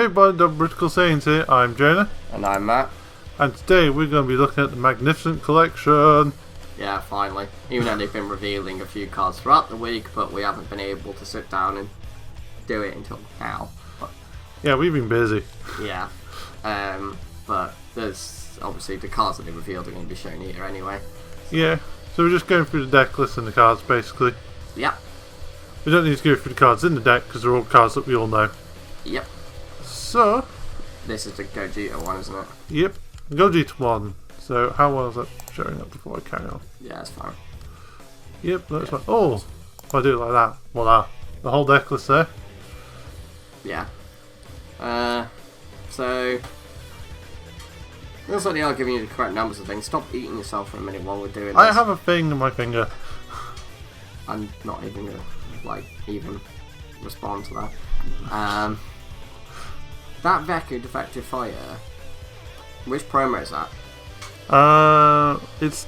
Hey everybody, the Britical Saiyans here. I'm Jonah. And I'm Matt. And today we're going to be looking at the Magnificent Collection. Yeah, finally. Even though they've been revealing a few cards throughout the week, but we haven't been able to sit down and do it until now. But, yeah, we've been busy. Yeah. But there's obviously the cards that they revealed are going to be shown here anyway. Yeah, so we're just going through the deck list and the cards basically. Yep. We don't need to go through the cards in the deck because they're all cards that we all know. Yep. So, this is the Gogeta one, isn't it? yep, Gogeta 1. So, how well is that showing up before I carry on? Yeah, it's fine. Yep, that's fine. Oh, if I do it like that, voila. The whole deck list there. Yeah. So looks like they are giving you the correct numbers of things. Stop eating yourself for a minute while we're doing this. I have a thing in my finger. I'm not even gonna even respond to that. That Veku Defective Fire. Which promo is that? It's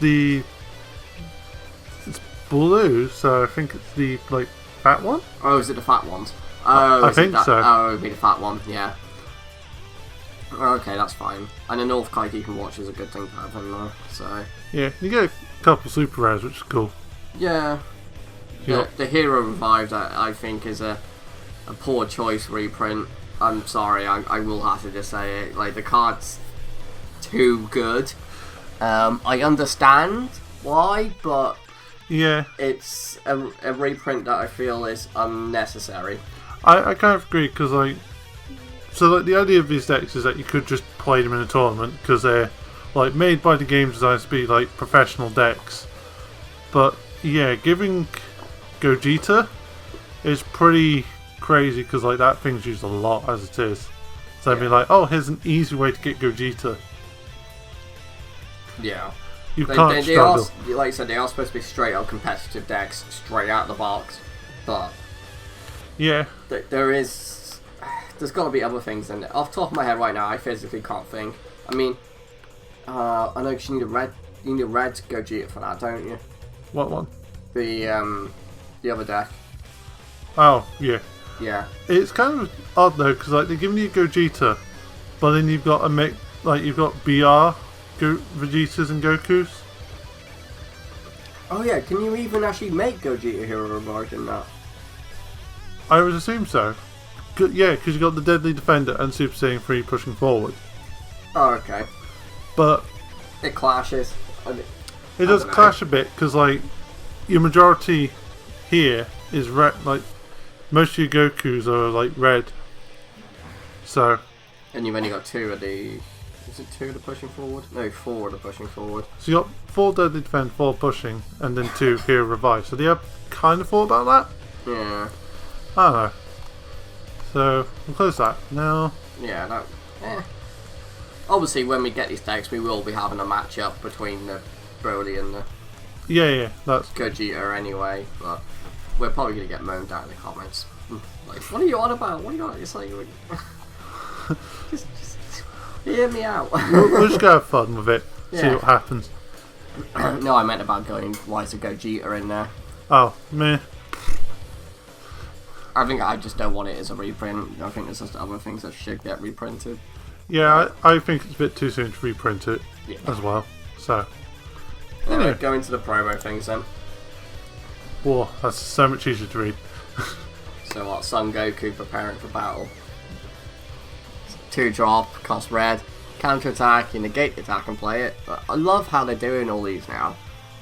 blue, so I think it's the fat one. Oh, is it the fat ones? Oh, I think so. Oh, it would be the fat one. Yeah. Okay, that's fine. And the North Kite you can watch is a good thing to have in there. So. Yeah, you get a couple super rares, which is cool. Yeah. The Hero Revived, I think, is a poor choice reprint. I'm sorry, I will have to just say it. Like, the card's too good. I understand why, but yeah, it's a reprint that I feel is unnecessary. I kind of agree, because the idea of these decks is that you could just play them in a tournament, because they're made by the game designers to be professional decks. But yeah, giving Gogeta is pretty crazy, because that thing's used a lot as it is. So I'd be oh, here's an easy way to get Gogeta. Yeah. You can't struggle. Like you said, they are supposed to be straight up competitive decks, straight out of the box. But yeah, there's got to be other things in it. Off the top of my head right now, I physically can't think. I mean, I know you need a red Gogeta for that, don't you? What one? The other deck. Oh yeah. Yeah. It's kind of odd though, because they're giving you Gogeta, but then you've got a mix, you've got BR Vegetas and Gokus. Oh yeah, can you even actually make Gogeta Hero Revived in that? I would assume so. Yeah, because you've got the Deadly Defender and Super Saiyan 3 pushing forward. Oh, okay. But it clashes. It does clash a bit, because your majority here is red. Most of your Gokus are red. So. And you've only got two of the. Is it two of the pushing forward? No, four of the pushing forward. So you got 4 Deadly Defend, 4 pushing, and then 2 Hero Revive. So do you have kind of thought about that? Yeah. I don't know. So we'll close that now. Yeah, obviously, when we get these decks, we will be having a match up between the Broly and the that's Gogeta anyway. But we're probably gonna get moaned out in the comments. What are you on about? What are you on? It's just hear me out. we'll just go have fun with it. See what happens. No, I meant about going. Why is a Gogeta in there? Oh, meh. I think I just don't want it as a reprint. I think there's just other things that should get reprinted. Yeah, I think it's a bit too soon to reprint it as well. So, anyway, go into the promo things then. Whoa, that's so much easier to read. So what? Son Goku preparing for battle. 2-drop, cost red, counter attack, you negate the attack and play it. But I love how they're doing all these now.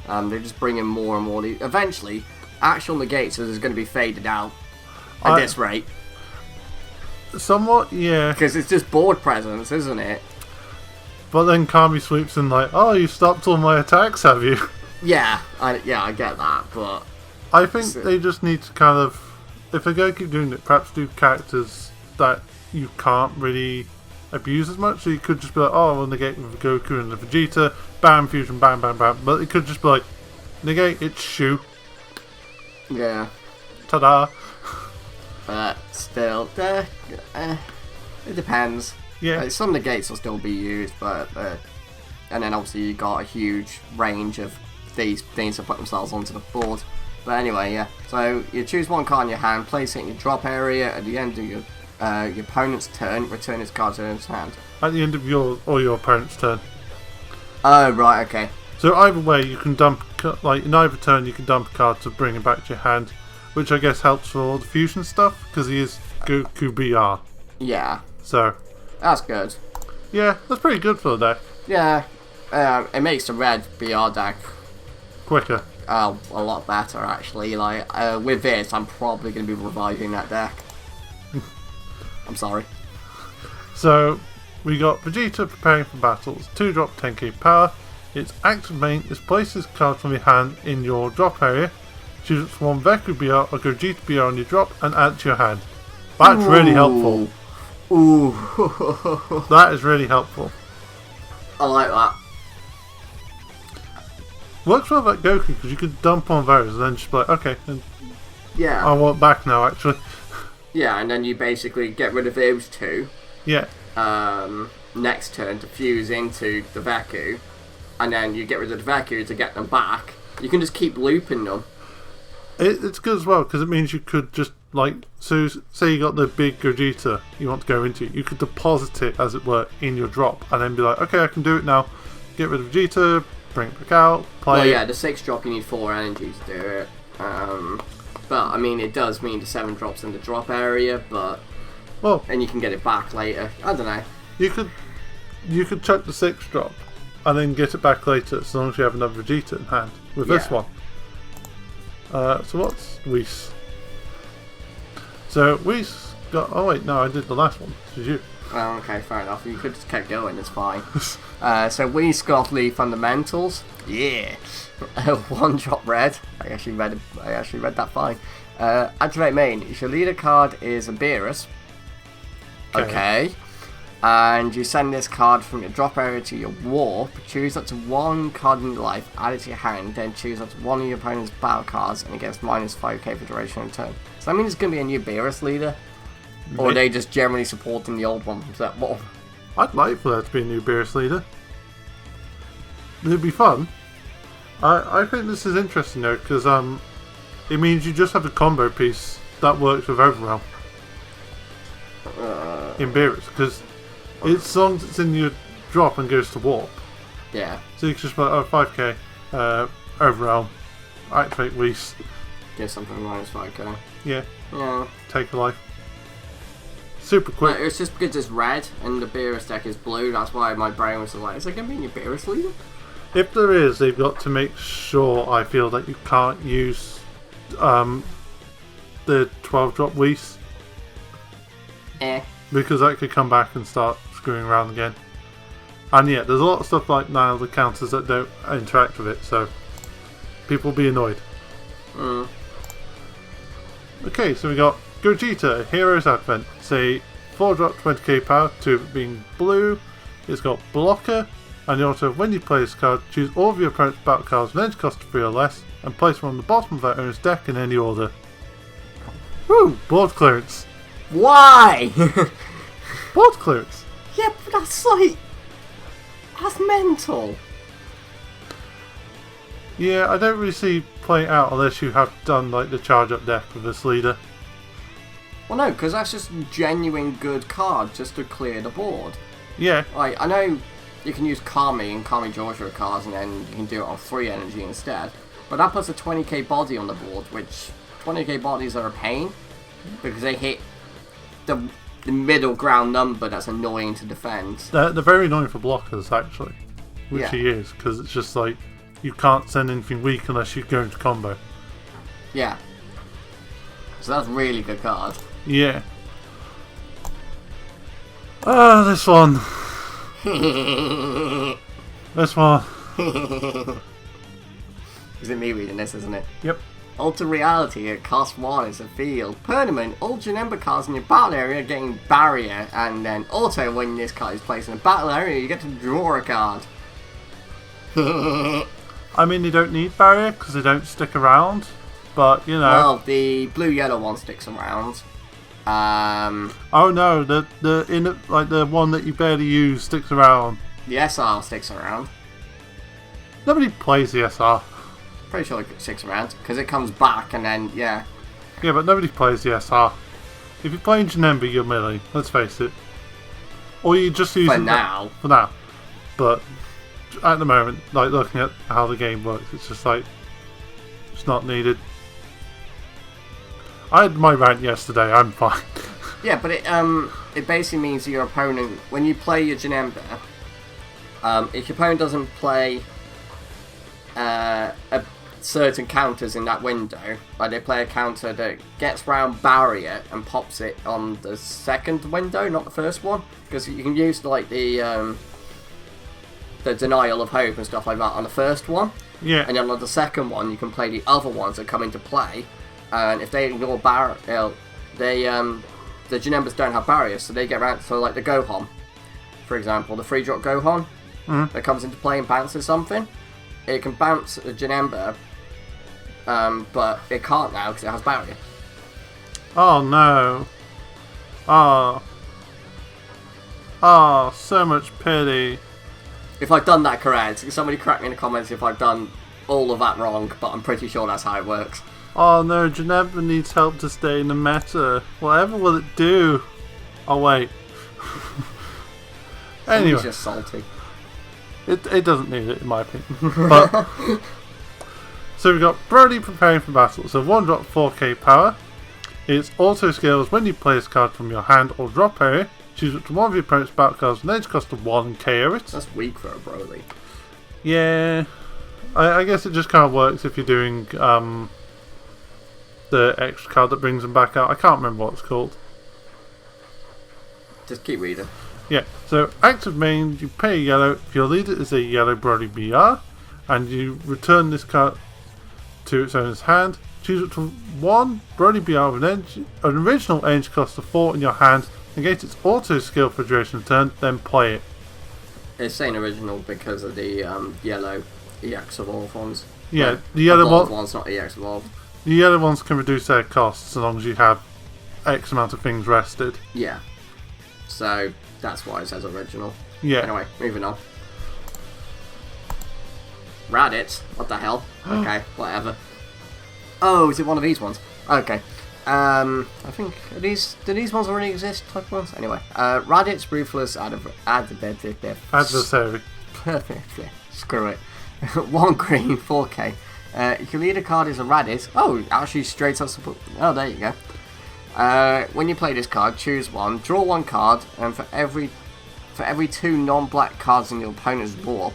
They're just bringing more and more. Eventually, actual negates is going to be faded out at this rate. Somewhat, yeah. Because it's just board presence, isn't it? But then Kami sweeps in oh, you stopped all my attacks, have you? Yeah, I get that, but I think they just need to kind of, if they're going to keep doing it, perhaps do characters that you can't really abuse as much. So you could just be oh, we'll negate with the Goku and the Vegeta, bam, fusion, bam, bam, bam. But it could just be negate, it's Shu. Yeah. Ta-da. But still, it depends. Yeah. Some negates will still be used, but and then obviously you got a huge range of these things to put themselves onto the board. But anyway, yeah. So you choose one card in your hand, place it in your drop area. At the end of your your opponent's turn, return his card to his hand. At the end of your opponent's turn. Oh, right, okay. So either way, you can dump, like in either turn, you can dump a card to bring it back to your hand, which I guess helps for all the fusion stuff because he is Goku BR. Yeah. So. That's good. Yeah, that's pretty good for the deck. Yeah. It makes the red BR deck quicker. A lot better actually. Like with this, I'm probably going to be reviving that deck. I'm sorry. So we got Vegeta preparing for battles. 2-drop 10k power. Its active main is place this card from your hand in your drop area. Choose one Veku BR or Gogeta BR on your drop and add it to your hand. That's really helpful. Ooh. That is really helpful. I like that. Works well like Goku because you could dump on those and then just be like, okay, yeah. I want back now actually. Yeah, and then you basically get rid of those two. Yeah. Next turn to fuse into the Veku, and then you get rid of the Veku to get them back. You can just keep looping them. It's good as well because it means you could just like, so say you got the big Gogeta you want to go into, you could deposit it as it were in your drop and then be like, okay, I can do it now. Get rid of Vegeta, bring it back out, play. Well, yeah, the 6 drop you need 4 energy to do it. But I mean, it does mean the 7 drops in the drop area, but and you can get it back later. I don't know. You could chuck the 6 drop and then get it back later as long as you have another Vegeta in hand with this one. So what's Whis? So Whis got. Oh wait, no, I did the last one. Did you? Oh, okay, fair enough. You could just keep going. It's fine. So Whis got the fundamentals. Yeah. 1-drop red. I actually read that fine. Activate main. If your leader card is a Beerus. Okay. And you send this card from your drop area to your warp. Choose up to 1 card in your life, add it to your hand, then choose up to 1 of your opponent's battle cards and it gets minus 5k for duration of turn. So that means it's going to be a new Beerus leader? Or are they just generally supporting the old one from set 1? I'd like for there to be a new Beerus leader. It'd be fun. I think this is interesting though, because it means you just have a combo piece that works with Overwhelm in Beerus, because as long as it's in your drop and goes to warp. Yeah. So you can just like, 5k, Overwhelm, activate Whis. Get something minus 5k. Yeah. Yeah. Take a life. Super quick. It's just because it's red and the Beerus deck is blue, that's why my brain was like, is it going to be in your Beerus leader? If there is, they've got to make sure, I feel, that you can't use the 12-drop Whis. Because that could come back and start screwing around again. And yeah, there's a lot of stuff like now, the counters that don't interact with it, so people will be annoyed. Okay, so we got Gogeta, Hero's Advent. Say 4-drop 20k power, 2 of it being blue. It's got blocker, and also when you play this card, choose all of your opponent's battle cards with energy cost of 3 or less, and place them on the bottom of their owner's deck in any order. Woo! Board clearance. Why? Board clearance. Yeah, but that's mental. Yeah, I don't really see playing it out unless you have done like the charge up deck with this leader. Well, no, because that's just a genuine good card just to clear the board. Yeah. Like, I know you can use Kami and Kami Joshua cards and then you can do it on 3 energy instead. But that puts a 20k body on the board, which 20k bodies are a pain because they hit the middle ground number that's annoying to defend. They're very annoying for blockers, actually. Which Yeah. he is, because it's just like, you can't send anything weak unless you go into combo. Yeah. So that's a really good card. Yeah. This one. This one. Is it me reading this, isn't it? Yep. Alter reality at cost 1 is a field. Permanent, all number cards in your battle area getting barrier, and then auto when this card is placed in a battle area, you get to draw a card. I mean, they don't need barrier because they don't stick around, but you know. Well, the blue-yellow one sticks around. Oh no, the one that you barely use sticks around. The SR sticks around. Nobody plays the SR. Pretty sure it sticks around because it comes back and then yeah. Yeah, but nobody plays the SR. If you're playing Janemba, you're melee. Let's face it. Or you just use for now. For now. But at the moment, like looking at how the game works, it's just like it's not needed. I had my rant yesterday. I'm fine. Yeah, but it basically means that your opponent, when you play your Janemba, if your opponent doesn't play certain counters in that window, like they play a counter that gets round barrier and pops it on the second window, not the first one, because you can use like the denial of hope and stuff like that on the first one. Yeah. And then on the second one, you can play the other ones that come into play, and if they ignore barrier, the Janembas don't have barriers, so they get around. So like the Gohan, for example, the 3-drop Gohan that comes into play and bounces something, it can bounce a Janemba, but it can't now because it has barrier. Oh no. Oh, so much pity. If I've done that correct, somebody correct me in the comments if I've done all of that wrong, but I'm pretty sure that's how it works. Oh no, Janemba needs help to stay in the meta. Whatever will it do? Oh wait. Anyway. He's just salty. It doesn't need it in my opinion. But so we've got Brody preparing for battle. So 1-drop 4k power. Its auto scales when you play this card from your hand or drop area. Choose up to one of your opponent's battle cards with an edge cost of 1 and KO it. That's weak for a Brody. Yeah. I guess it just kind of works if you're doing the extra card that brings them back out. I can't remember what it's called. Just keep reading. Yeah, so active main, you pay a yellow if your leader is a yellow Brody BR, and you return this card to its owner's hand. Choose up to one Brody BR with an original edge cost of 4 in your hand, negate its auto skill for duration of turn, then play it. It's saying original because of the yellow EX Evolve ones. Yeah, the yellow one's not EX Evolve. The yellow ones can reduce their costs as long as you have X amount of things rested. Yeah. So that's why it says original. Yeah. Anyway, moving on. Raditz? What the hell? Okay, whatever. Oh, is it one of these ones? Okay. I think do these ones already exist? Type ones. Anyway, Raditz Ruthless Adversary. Perfectly. Screw it. 1 green, 4k. If your leader card is a Raditz. Oh, actually straight up support. Oh, there you go. When you play this card, choose one, draw 1 card, and for every 2 non-black cards in your opponent's warp.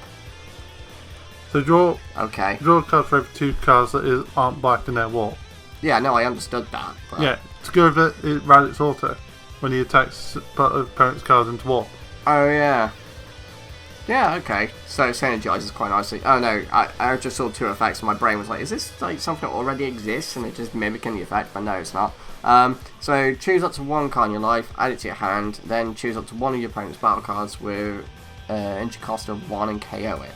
So draw. Okay. Draw a card for every 2 cards that aren't black in their wall. Yeah, no, I understood that. But... Yeah, to go over it Raditz auto when he attacks opponent's cards into warp. Oh yeah. Yeah, okay. So it synergizes quite nicely. Oh no, I just saw 2 effects and my brain was like, is this like something that already exists and it's just mimicking the effect? But no, it's not. So choose up to 1 card in your life, add it to your hand, then choose up to 1 of your opponent's battle cards with entry cost of 1 and KO it.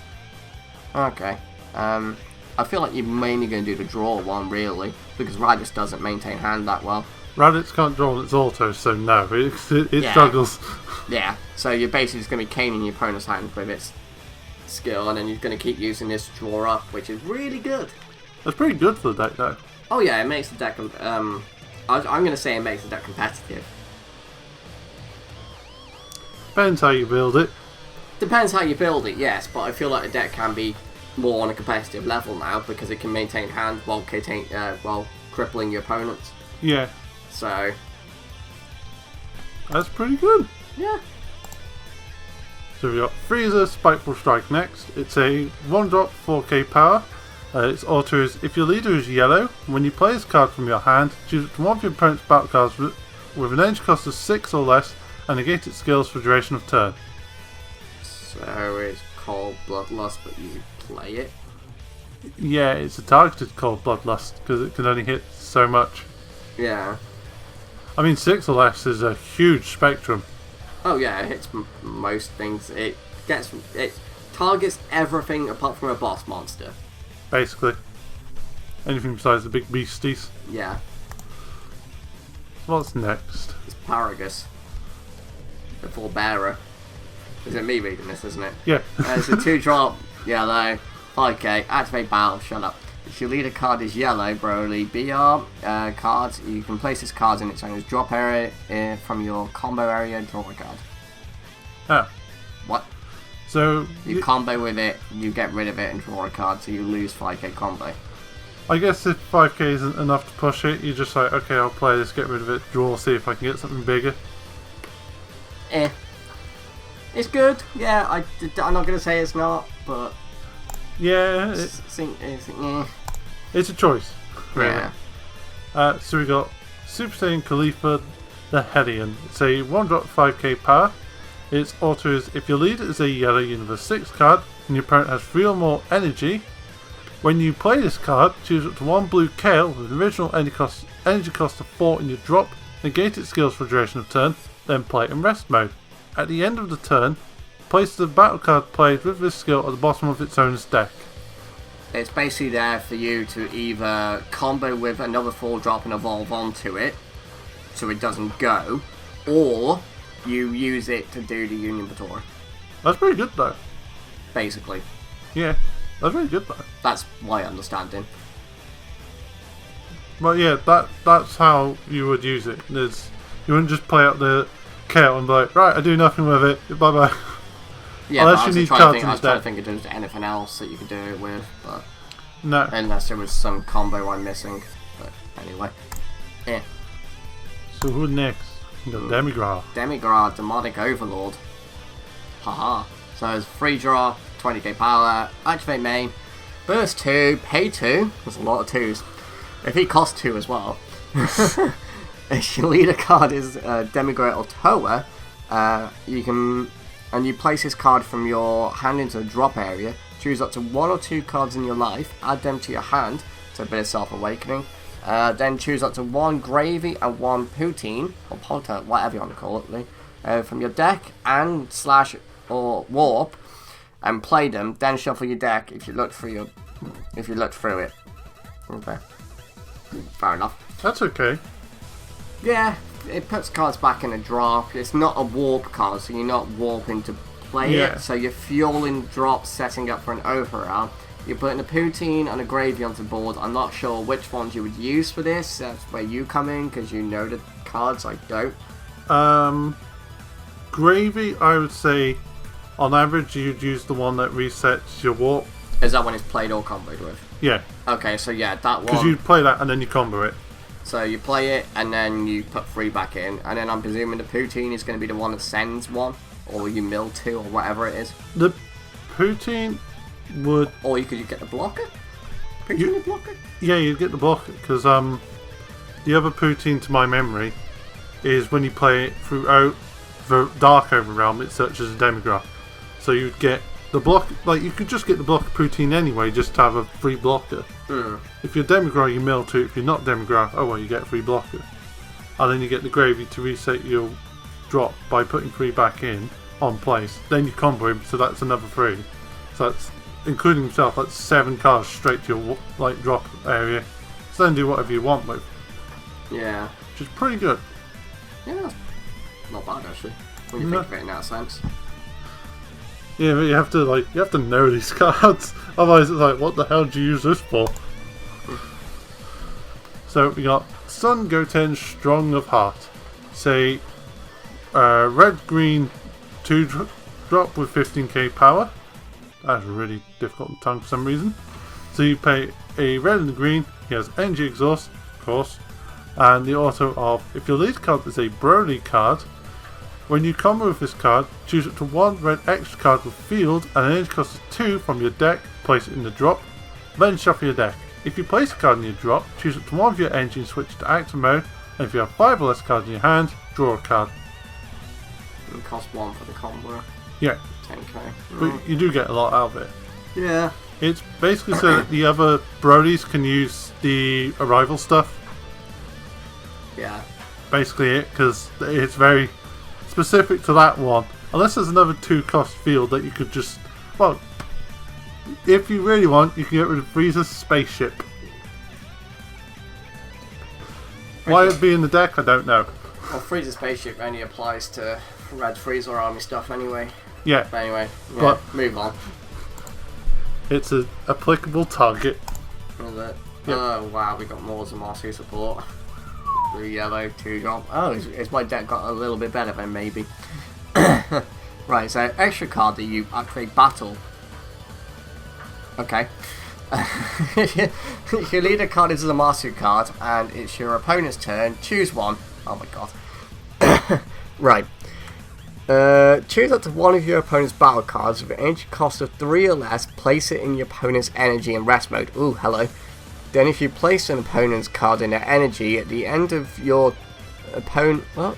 Okay. I feel like you're mainly going to do the draw one, really, because Raditz doesn't maintain hand that well. Raditz can't draw on its auto, so no, it struggles. Yeah, so you're basically just going to be caning your opponent's hand with its skill, and then you're going to keep using this to draw up, which is really good. That's pretty good for the deck, though. Oh yeah, it makes the deck... I'm going to say it makes the deck competitive. Depends how you build it. Depends how you build it, yes, but I feel like the deck can be more on a competitive level now because it can maintain hand while crippling your opponents. Yeah. So that's pretty good. Yeah. So we've got Freezer Spiteful Strike next. It's a 1-drop 4k power. Its auto is if your leader is yellow, when you play this card from your hand, choose it from one of your opponent's battle cards with an edge cost of 6 or less and negate its skills for duration of turn. So it's Cold Bloodlust, but you play it? Yeah, it's a targeted Cold Bloodlust because it can only hit so much. Yeah. I mean, 6 or less is a huge spectrum. Oh yeah, it hits most things. It targets everything apart from a boss monster. Basically. Anything besides the big beasties. Yeah. What's next? It's Paragus. The Forbearer. Is it me reading this, isn't it? Yeah. It's a 2-drop, yellow, 5k, activate battle, shut up. If your leader card is yellow, Broly BR cards, you can place this card in its owner's drop area from your combo area, draw a card. Oh. What? So you combo with it, you get rid of it and draw a card, so you lose 5k combo. I guess if 5k isn't enough to push it, you're just like, okay, I'll play this, get rid of it, draw, see if I can get something bigger. It's good, yeah, I'm not going to say it's not, but... Yeah, it's a choice, really. Yeah. So we got Super Saiyan Khalifa the Hellion. It's a 1-drop 5k power. Its auto is, if your leader is a yellow Universe 6 card, and your opponent has 3 or more energy, when you play this card, choose up to 1 blue Kale with an original energy cost of 4 in your drop, negate its skills for the duration of turn, then play it in rest mode. At the end of the turn, place the battle card played with this skill at the bottom of its owner's deck. It's basically there for you to either combo with another 4-drop and evolve onto it, so it doesn't go, or you use it to do the Union Batora. That's pretty good though. Basically. Yeah, that's really good though. That's my understanding. Well, yeah, that's how you would use it. You wouldn't just play out the Kale and be like, right, I do nothing with it, bye bye. Yeah, unless you need cards I was trying to think if there's anything else that you could do it with, but... No. Unless there was some combo I'm missing. But anyway. Yeah. So who next? We got Demigra. Demigra, Demonic Overlord. Haha. So it's free draw, 20k power, activate main, burst 2, pay 2. There's a lot of 2s. If he costs 2 as well. If your leader card is Demigra or Toa, you place this card from your hand into the drop area, choose up to 1 or 2 cards in your life, add them to your hand, so a bit of self-awakening, then choose up to 1 gravy and 1 poutine, or polta, whatever you want to call it, from your deck and slash or warp, and play them, then shuffle your deck if you look through it. Okay. Fair enough. That's okay. Yeah, it puts cards back in a drop. It's not a warp card, so you're not warping to play it. So you're fueling drops, setting up for an overround. You're putting a poutine and a gravy onto the board. I'm not sure which ones you would use for this. That's where you come in, because you know the cards. I don't. Gravy, I would say, on average, you'd use the one that resets your warp. Is that when it's played or comboed with? Yeah. Okay, so yeah, that one. Because you play that and then you combo it. So you play it and then you put 3 back in, and then I'm presuming the poutine is going to be the one that sends 1, or you mill 2, or whatever it is. The poutine would... Or you could get the blocker? Poutine blocker? Yeah, you'd get the blocker, because the other poutine, to my memory, is when you play it throughout the Dark Overrealm, it searches a Demigra. So you'd get the block, like you could just get the blocker poutine anyway, just to have a free blocker. If you're Demigra, you mill 2. If you're not Demigra, oh well, you get a free blocker. And then you get the gravy to reset your drop by putting 3 back in on place. Then you combo him, so that's another 3. So that's, including himself, that's 7 cards straight to your drop area. So then do whatever you want with. Yeah. Which is pretty good. Yeah, that's not bad actually, when you think of it in that sense. Yeah, but you have to know these cards. Otherwise, it's like, what the hell do you use this for? So we got Sun Goten Strong of Heart. Say, red green 2-drop with 15k power. That's really difficult to tongue for some reason. So you pay a red and a green. He has energy exhaust, of course, and the auto of, if your lead card is a Broly card, when you combo with this card, choose up to 1 red extra card with field and an energy cost of 2 from your deck, place it in the drop, then shuffle your deck. If you place a card in your drop, choose up to 1 of your energy and switch to active mode, and if you have 5 or less cards in your hand, draw a card. It costs 1 for the combo. Yeah. 10k. But you do get a lot out of it. Yeah. It's basically so that the other Brodies can use the arrival stuff. Yeah. Basically it, because it's very specific to that one. Unless there's another 2-cost field that you could just... Well, if you really want, you can get rid of Frieza's spaceship. Why it'd be in the deck, I don't know. Well, Frieza's spaceship only applies to Red Frieza army stuff anyway. Yeah. But anyway, yeah, but move on. It's an applicable target. Is it? Yep. Oh wow, we got more Zamasu support. Blue, yellow, 2-drop. Oh, is my deck got a little bit better then maybe? Right, so extra card that you actually battle. Okay. You lead a card into the Master card, and it's your opponent's turn. Choose one. Oh my god. Right. Choose up to one of your opponent's battle cards with an energy cost of 3 or less. Place it in your opponent's energy and rest mode. Ooh, hello. Then if you place an opponent's card in their energy at the end of your opponent... What?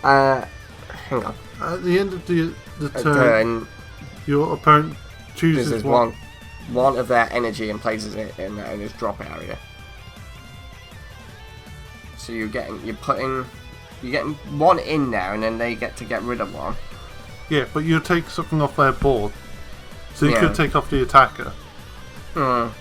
Hang on. At the end of the turn, your opponent chooses one of their energy and places it in his drop area. So you're getting one in there, and then they get to get rid of one. Yeah, but you take something off their board, so you could take off the attacker.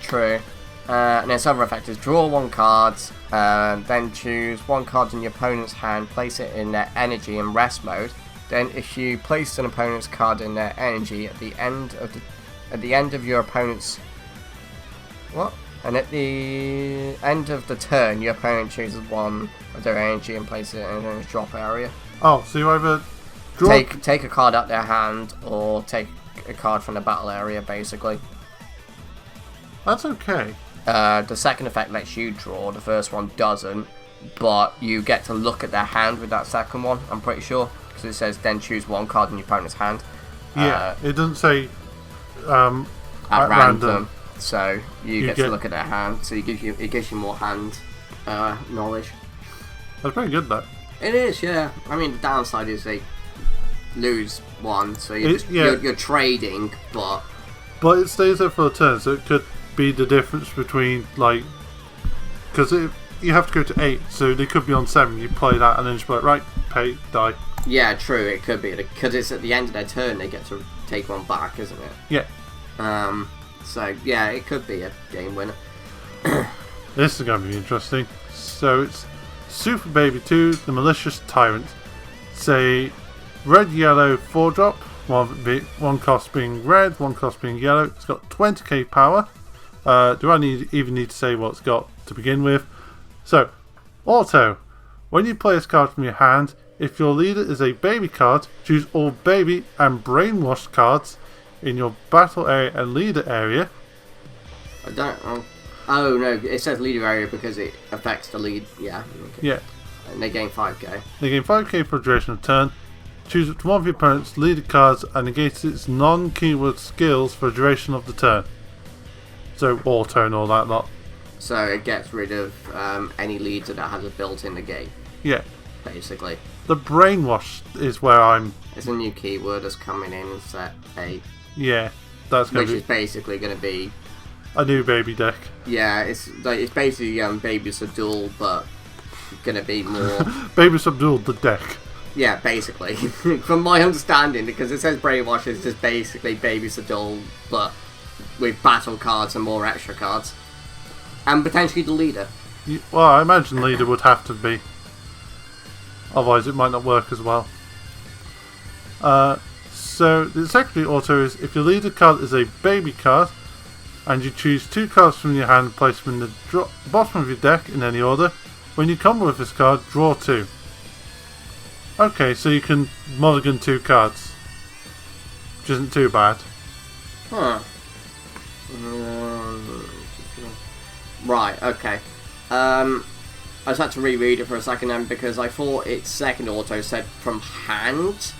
True. And its other effect is draw 1 card, then choose 1 card in your opponent's hand, place it in their energy and rest mode. Then if you place an opponent's card in their energy at the end of your opponent's... What? And at the end of the turn, your opponent chooses 1 of their energy and places it in his drop area. Oh, so you either draw... Take a card out their hand, or take a card from the battle area, basically. That's okay. The second effect lets you draw, the first one doesn't, but you get to look at their hand with that second one, I'm pretty sure, because it says then choose 1 card in your opponent's hand. Yeah, it doesn't say at random, so you get to look at their hand, so it gives you more hand knowledge. That's pretty good, though. It is, yeah. I mean, the downside is they lose 1, so you're trading, but it stays there for a turn, so it could be the difference between, like, because you have to go to 8, so they could be on 7. You play that and then just be like, right, pay, die. Yeah, true. It could be because it's at the end of their turn they get to take 1 back, isn't it? Yeah. So yeah, it could be a game winner. This is going to be interesting. So it's Super Baby 2, the Malicious Tyrant. Say red, yellow, 4-drop. One cost being red, 1 cost being yellow. It's got 20k power. Do I even need to say what it's got to begin with? So, auto. When you play this card from your hand, if your leader is a baby card, choose all baby and brainwashed cards in your battle area and leader area. I don't know. Oh no, it says leader area because it affects the lead. Yeah. Okay. Yeah. And they gain 5k. They gain 5k for the duration of turn. Choose up to one of your opponent's leader cards and negate its non-keyword skills for the duration of the turn. So auto and all that lot. So it gets rid of any leads that it has built in the game. Yeah. Basically. The brainwash is where I'm... It's a new keyword that's coming in in set 8. Yeah. That's going to be... Which is basically going to be... a new baby deck. Yeah, it's basically Baby Subdual, but going to be more... Baby Subdual, the deck. Yeah, basically. From my understanding, because it says Brainwash, it's just basically Baby Subdual, but with battle cards and more extra cards. And potentially the leader. Well, I imagine leader would have to be. Otherwise it might not work as well. So the secondary auto is if your leader card is a baby card and you choose 2 cards from your hand and place them in the bottom of your deck in any order, when you combo with this card, draw 2. Okay, so you can mulligan 2 cards, which isn't too bad. Huh. Right, okay. I just had to reread it for a second then because I thought its second auto said from hand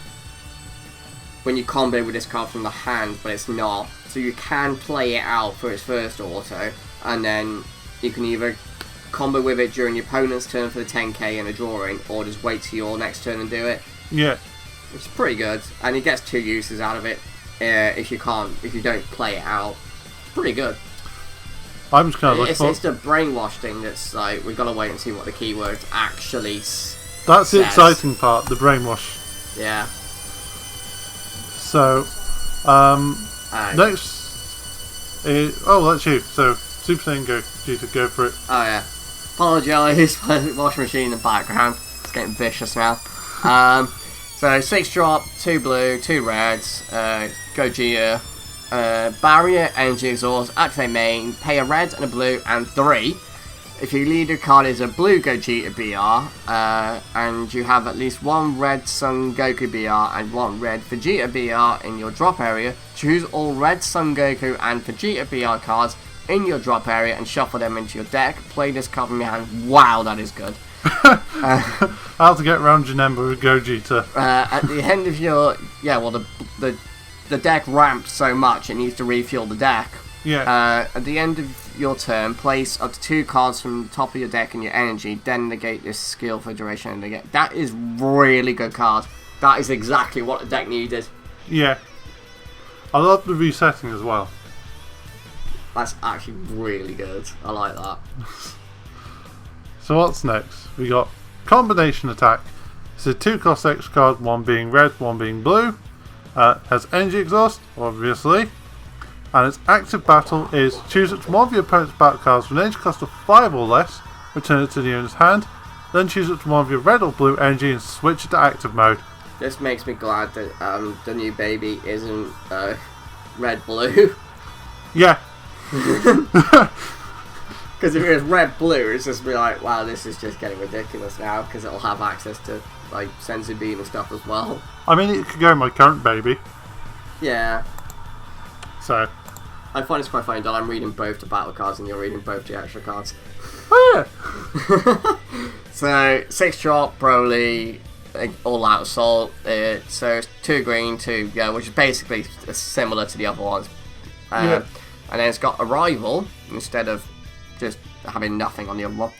when you combo with this card from the hand, but it's not. So you can play it out for its first auto, and then you can either combo with it during your opponent's turn for the 10k and a drawing, or just wait till your next turn and do it. Yeah. Which is pretty good, and he gets 2 uses out of it if you don't play it out. It's pretty good. I'm just kind of looking for... It's the brainwash thing that's like, we've got to wait and see what the keywords actually That's the exciting part, the brainwash. Yeah. So, next is... Oh, that's you. So, Super Saiyan Vegeta, go for it. Oh, yeah. Apologise for the washing machine in the background. It's getting vicious now. So, 6 drop, 2 blue, 2 reds, Gogeta. Barrier, Energy Exhaust, Activate Main, pay a red and a blue, and 3. If your leader card is a blue Gogeta BR, and you have at least 1 red Son Goku BR and 1 red Vegeta BR in your drop area, choose all red Son Goku and Vegeta BR cards in your drop area and shuffle them into your deck. Play this card from your hand. Wow, that is good. How to get around Janemba with Gogeta. At the end of your... Yeah, well, the deck ramped so much it needs to refuel the deck. Yeah. At the end of your turn, place up to 2 cards from the top of your deck in your energy, then negate this skill for duration and negate. That is really good card. That is exactly what the deck needed. Yeah. I love the resetting as well. That's actually really good. I like that. So what's next? We got Combination Attack. It's a 2-cost extra card, 1 being red, 1 being blue. Has Energy Exhaust, obviously. And its active battle is choose up to one of your opponent's battle cards with an energy cost of 5 or less, return it to the owner's hand, then choose up to one of your red or blue energy and switch it to active mode. This makes me glad that the new baby isn't red-blue. Yeah. Because if it was red-blue, it's just be like, wow, this is just getting ridiculous now, because it'll have access to like Senzu Bean and stuff as well. I mean, it could go in my current baby. Yeah. So. I find it's quite funny that I'm reading both the battle cards and you're reading both the extra cards. Oh yeah. So 6-drop Broly, all-out assault. So it's 2 green, 2 yellow, which is basically similar to the other ones. Yeah. And then it's got Arrival instead of just having nothing on the other one.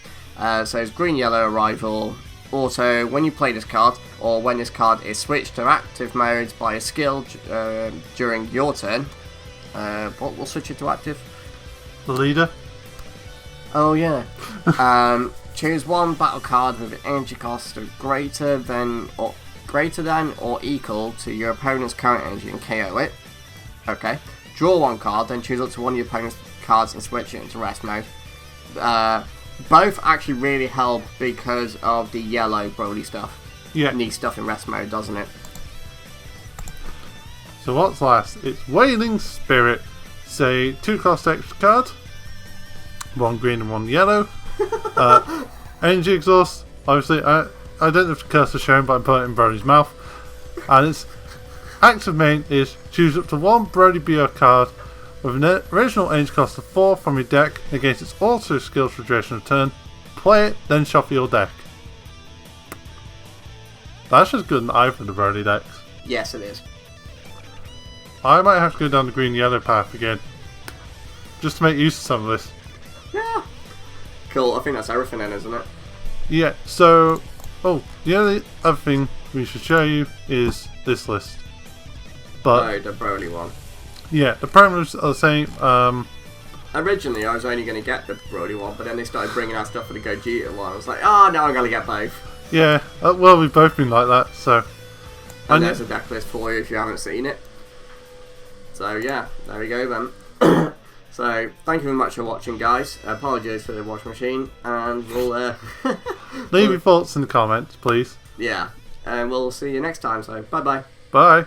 So it's green, yellow, Arrival. Also, when you play this card, or when this card is switched to active mode by a skill during your turn, what will switch it to active? The leader. Oh yeah. Choose 1 battle card with an energy cost of greater than or equal to your opponent's current energy and KO it. Okay. Draw 1 card, then choose up to one of your opponent's cards and switch it into rest mode. Both actually really help because of the yellow Broly stuff. Yeah. Needs stuff in rest mode, doesn't it? So what's last? It's Wailing Spirit. Say 2-cost extra card. 1 green and 1 yellow. Energy Exhaust. Obviously, I don't know if the cursor's shown, but I'm putting it in Broly's mouth. And its active main is choose up to 1 Broly BR card with an original energy cost of 4 from your deck against its auto skill for duration of turn. Play it, then shuffle your deck. That's just good in either of the Broly decks. Yes, it is. I might have to go down the green-yellow path again, just to make use of some of this. Yeah. Cool, I think that's everything then, isn't it? Yeah, so... Oh, the only other thing we should show you is this list. But, the Broly one. Yeah, the parameters are the same. Originally, I was only going to get the Broly one, but then they started bringing out stuff for the Gogeta one. I was like, oh, now I'm going to get both. Yeah, well, we've both been like that, so... And there's a deck list for you if you haven't seen it. So yeah, there we go then. So thank you very much for watching, guys. Apologies for the washing machine, and we'll leave your thoughts in the comments, please. Yeah, and we'll see you next time. So bye bye. Bye.